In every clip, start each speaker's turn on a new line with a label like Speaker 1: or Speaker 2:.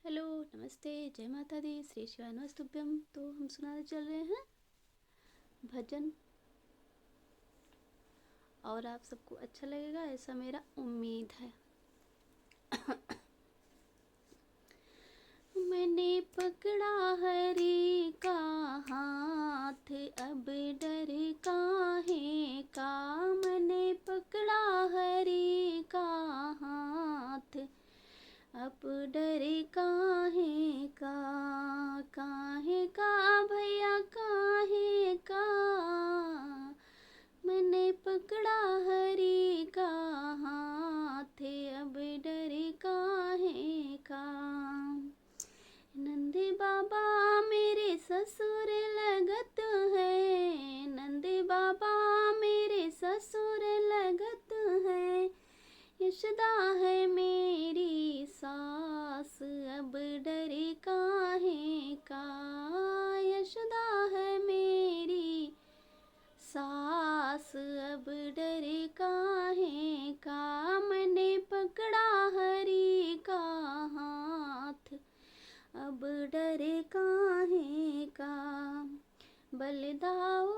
Speaker 1: Hello, नमस्ते, जय माता दी, श्री शिवाय नमस्तुभ्यम। तो हम सुनाने चल रहे हैं भजन, और आप सबको अच्छा लगेगा ऐसा मेरा उम्मीद है। मैंने पकड़ा हरि का हाथ, अब डर काहे का। मैंने पकड़ा हरि का हाथ, अब डर काहे का। काहे का भैया काहे का, मैंने पकड़ा हरि का हाथ, अब डर काहे का। नंदे बाबा मेरे ससुर लगत है, नंदे बाबा मेरे ससुर लगत है। यशोदा है मेरी सास, अब डर काहे का। यशोदा है मेरी सास, अब डर काहे का। मैंने पकड़ा हरि का हाथ, अब डर काहे का। बलदाओ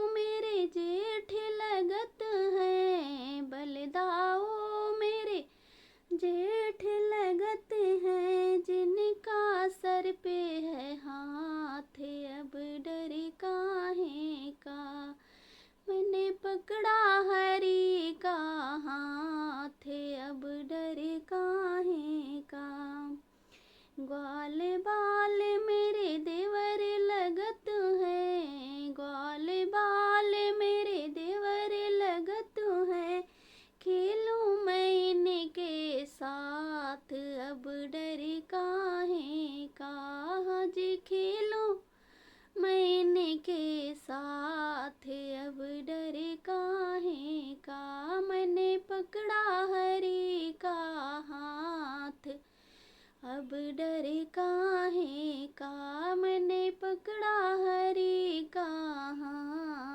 Speaker 1: मेरे जेठ लगत है, बलदाओ मेरे जेठ लगत है। जिनका सर पे है हाथ, अब डर काहे का। मैंने पकड़ा हरि का हाथ, अब डर काहे का। ग्वाल बाल मेरे देवर लगत है, ग्वाल बाल मेरे देवर लगत है। खेलूं मैं इनके साथ, अब डर काहे का। जी खेलूं मैं इनके साथ, अब डर काहे का। मैंने पकड़ा हरि का हाथ, अब डर काहे का। मैंने पकड़ा हरि का हाथ।